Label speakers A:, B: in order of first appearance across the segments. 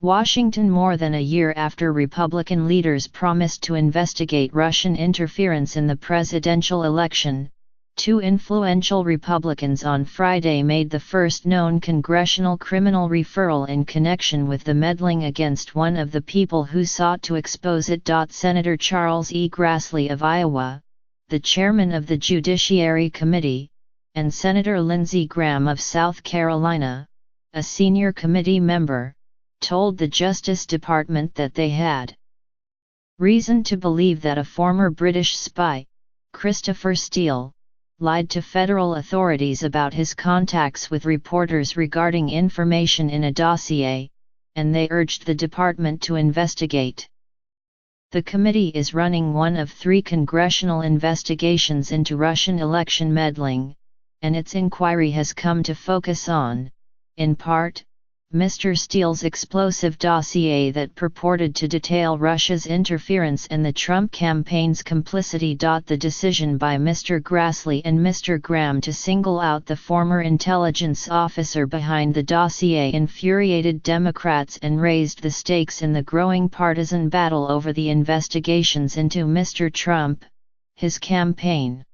A: Washington. More than a year after Republican leaders promised to investigate Russian interference in the presidential election, two influential Republicans on Friday made the first known congressional criminal referral in connection with the meddling against one of the people who sought to expose it. Senator Charles E. Grassley of Iowa, the chairman of the Judiciary Committee, and Senator Lindsey Graham of South Carolina, a senior committee member, told the Justice Department that they had reason to believe that a former British spy, Christopher Steele, lied to federal authorities about his contacts with reporters regarding information in a dossier, and they urged the department to investigate. The committee is running one of 3 congressional investigations into Russian election meddling, and its inquiry has come to focus on, in part, Mr. Steele's explosive dossier that purported to detail Russia's interference and the Trump campaign's complicity. The decision by Mr. Grassley and Mr. Graham to single out the former intelligence officer behind the dossier infuriated Democrats and raised the stakes in the growing partisan battle over the investigations into Mr. Trump, his campaign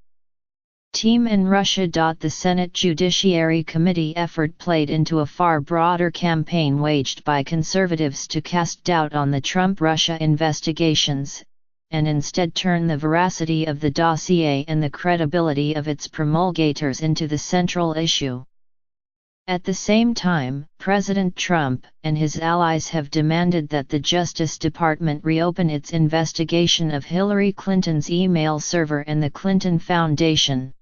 A: team and Russia. The Senate Judiciary Committee effort played into a far broader campaign waged by conservatives to cast doubt on the Trump-Russia investigations, and instead turn the veracity of the dossier and the credibility of its promulgators into the central issue. At the same time, President Trump and his allies have demanded that the Justice Department reopen its investigation of Hillary Clinton's email server and the Clinton Foundation.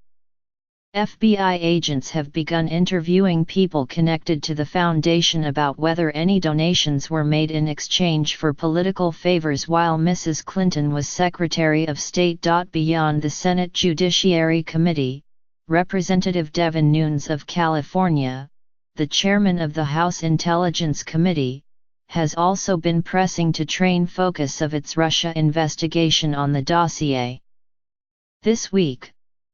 A: FBI agents have begun interviewing people connected to the foundation about whether any donations were made in exchange for political favors while Mrs. Clinton was Secretary of State. Beyond the Senate Judiciary Committee, Representative Devin Nunes of California, the chairman of the House Intelligence Committee, has also been pressing to train focus of its Russia investigation on the dossier. This week,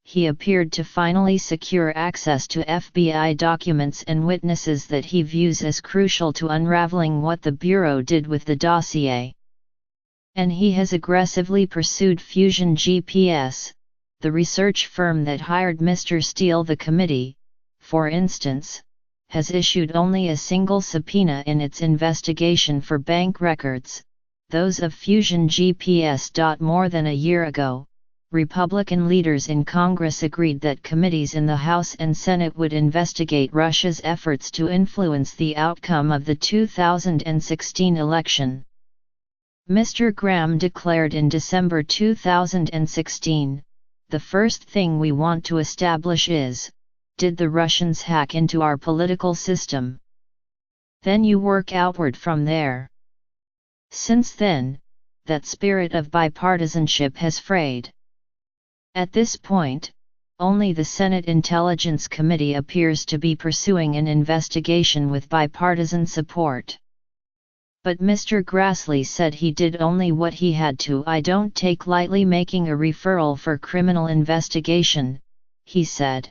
A: he appeared to finally secure access to FBI documents and witnesses that he views as crucial to unraveling what the Bureau did with the dossier. And he has aggressively pursued Fusion GPS, the research firm that hired Mr. Steele. The committee, for instance, has issued only a single subpoena in its investigation for bank records, those of Fusion GPS. More than a year ago, Republican leaders in Congress agreed that committees in the House and Senate would investigate Russia's efforts to influence the outcome of the 2016 election. Mr. Graham declared in December 2016, "The first thing we want to establish is, did the Russians hack into our political system? Then you work outward from there." Since then, that spirit of bipartisanship has frayed. At this point, only the Senate Intelligence Committee appears to be pursuing an investigation with bipartisan support. But Mr. Grassley said he did only what he had to. "I don't take lightly making a referral for criminal investigation," he said.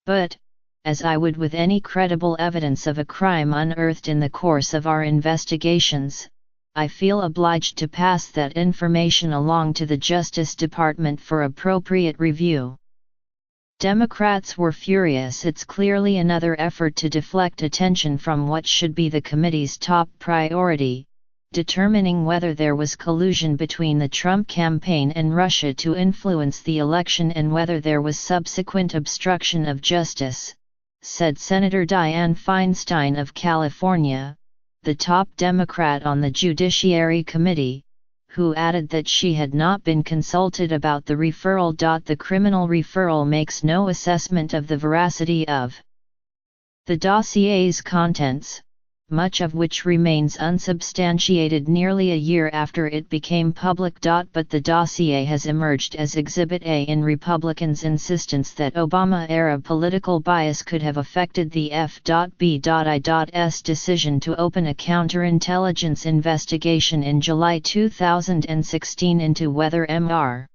A: "But, as I would with any credible evidence of a crime unearthed in the course of our investigations, I feel obliged to pass that information along to the Justice Department for appropriate review." Democrats were furious. It's clearly another effort to deflect attention from what should be the committee's top priority, determining whether there was collusion between the Trump campaign and Russia to influence the election and whether there was subsequent obstruction of justice, said Senator Dianne Feinstein of California, the top Democrat on the Judiciary Committee, who added that she had not been consulted about the referral. The criminal referral makes no assessment of the veracity of the dossier's contents, much of which remains unsubstantiated nearly a year after it became public. But the dossier has emerged as Exhibit A in Republicans' insistence that Obama-era political bias could have affected the FBI.S decision to open a counterintelligence investigation in July 2016 into whether Mr.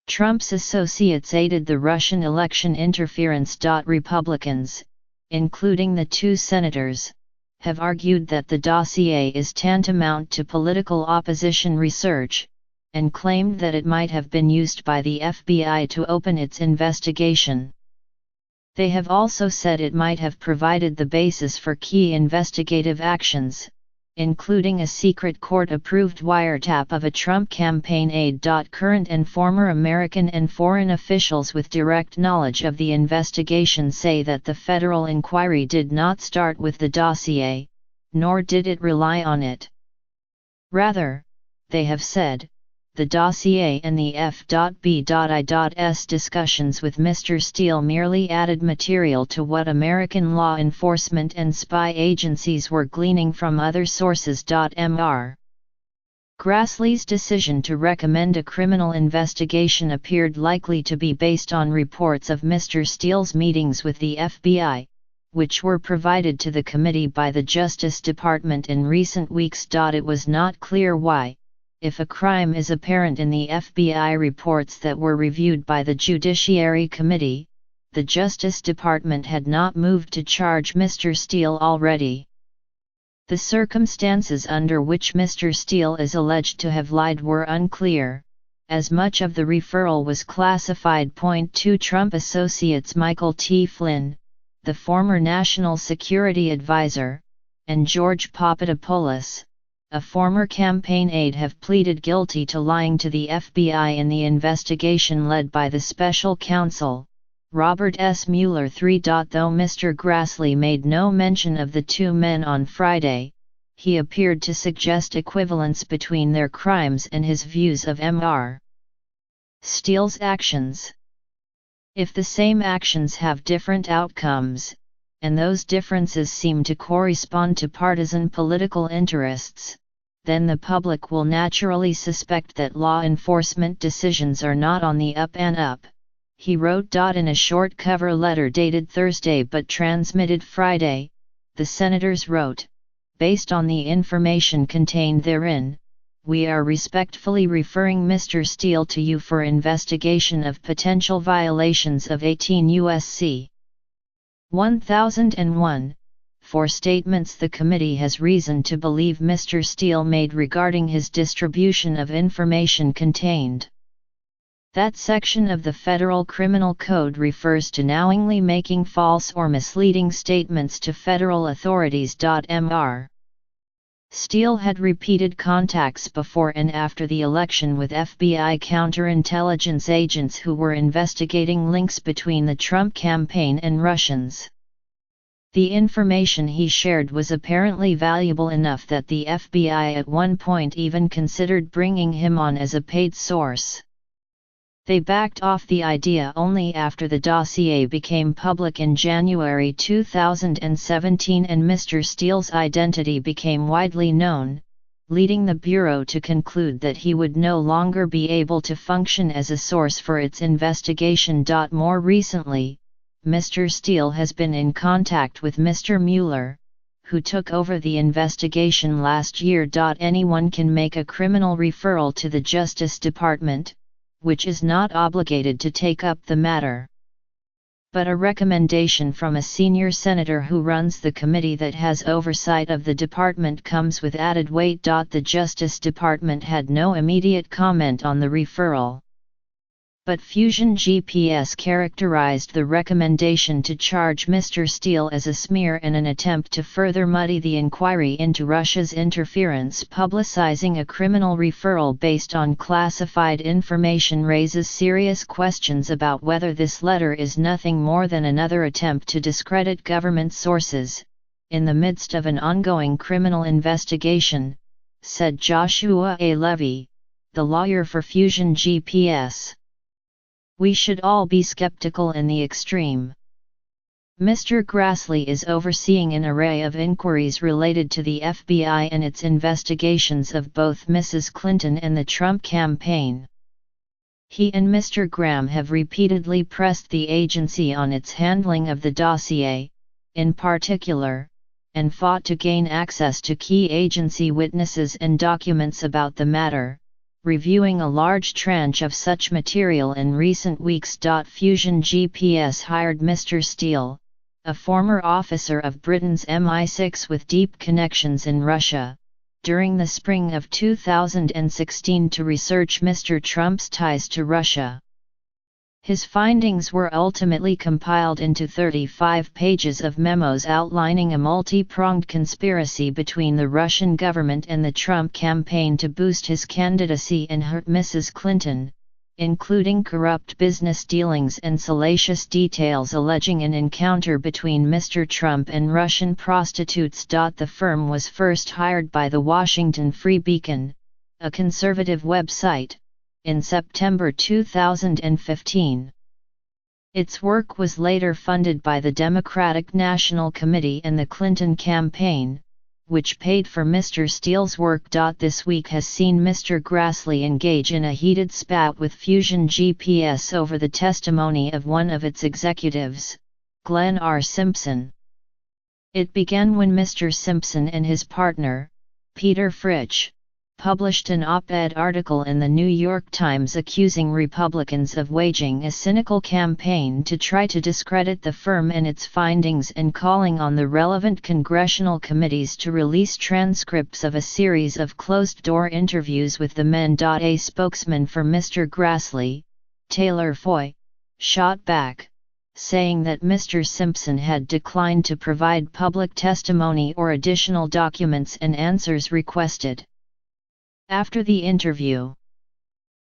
A: Trump's associates aided the Russian election interference. Republicans, including the 2 senators, have argued that the dossier is tantamount to political opposition research, and claimed that it might have been used by the FBI to open its investigation. They have also said it might have provided the basis for key investigative actions, including a secret court-approved wiretap of a Trump campaign aide. Current and former American and foreign officials with direct knowledge of the investigation say that the federal inquiry did not start with the dossier, nor did it rely on it. Rather, they have said, the dossier and the F.B.I.'s discussions with Mr. Steele merely added material to what American law enforcement and spy agencies were gleaning from other sources. Mr. Grassley's decision to recommend a criminal investigation appeared likely to be based on reports of Mr. Steele's meetings with the FBI, which were provided to the committee by the Justice Department in recent weeks. It was not clear why, if a crime is apparent in the FBI reports that were reviewed by the Judiciary Committee, the Justice Department had not moved to charge Mr. Steele already. The circumstances under which Mr. Steele is alleged to have lied were unclear, as much of the referral was classified. 2 Trump associates Michael T. Flynn, the former National Security Advisor, and George Papadopoulos, a former campaign aide, have pleaded guilty to lying to the FBI in the investigation led by the special counsel, Robert S. Mueller. 3. Though Mr. Grassley made no mention of the two men on Friday, he appeared to suggest equivalence between their crimes and his views of Mr. Steele's actions. If the same actions have different outcomes, and those differences seem to correspond to partisan political interests, then the public will naturally suspect that law enforcement decisions are not on the up and up, he wrote. In a short cover letter dated Thursday but transmitted Friday, the senators wrote, "Based on the information contained therein, we are respectfully referring Mr. Steele to you for investigation of potential violations of 18 U.S.C. 1001, for statements the committee has reason to believe Mr. Steele made regarding his distribution of information contained." That section of the Federal Criminal Code refers to knowingly making false or misleading statements to federal authorities. Mr. Steele had repeated contacts before and after the election with FBI counterintelligence agents who were investigating links between the Trump campaign and Russians. The information he shared was apparently valuable enough that the FBI at one point even considered bringing him on as a paid source. They backed off the idea only after the dossier became public in January 2017 and Mr. Steele's identity became widely known, leading the Bureau to conclude that he would no longer be able to function as a source for its investigation. More recently, Mr. Steele has been in contact with Mr. Mueller, who took over the investigation last year. Anyone can make a criminal referral to the Justice Department, which is not obligated to take up the matter. But a recommendation from a senior senator who runs the committee that has oversight of the department comes with added weight. The Justice Department had no immediate comment on the referral. But Fusion GPS characterized the recommendation to charge Mr. Steele as a smear and an attempt to further muddy the inquiry into Russia's interference. Publicizing a criminal referral based on classified information raises serious questions about whether this letter is nothing more than another attempt to discredit government sources, in the midst of an ongoing criminal investigation, said Joshua A. Levy, the lawyer for Fusion GPS. We should all be skeptical in the extreme. Mr. Grassley is overseeing an array of inquiries related to the FBI and its investigations of both Mrs. Clinton and the Trump campaign. He and Mr. Graham have repeatedly pressed the agency on its handling of the dossier, in particular, and fought to gain access to key agency witnesses and documents about the matter, reviewing a large tranche of such material in recent weeks. Fusion GPS hired Mr. Steele, a former officer of Britain's MI6 with deep connections in Russia, during the spring of 2016 to research Mr. Trump's ties to Russia. His findings were ultimately compiled into 35 pages of memos outlining a multi-pronged conspiracy between the Russian government and the Trump campaign to boost his candidacy and hurt Mrs. Clinton, including corrupt business dealings and salacious details alleging an encounter between Mr. Trump and Russian prostitutes. The firm was first hired by the Washington Free Beacon, a conservative website, in September 2015. Its work was later funded by the Democratic National Committee and the Clinton campaign, which paid for Mr. Steele's work. This week has seen Mr. Grassley engage in a heated spat with Fusion GPS over the testimony of one of its executives, Glenn R. Simpson. It began when Mr. Simpson and his partner, Peter Fritsch, published an op-ed article in the New York Times accusing Republicans of waging a cynical campaign to try to discredit the firm and its findings, and calling on the relevant congressional committees to release transcripts of a series of closed-door interviews with the men. A spokesman for Mr. Grassley, Taylor Foy, shot back, saying that Mr. Simpson had declined to provide public testimony or additional documents and answers requested. After the interview,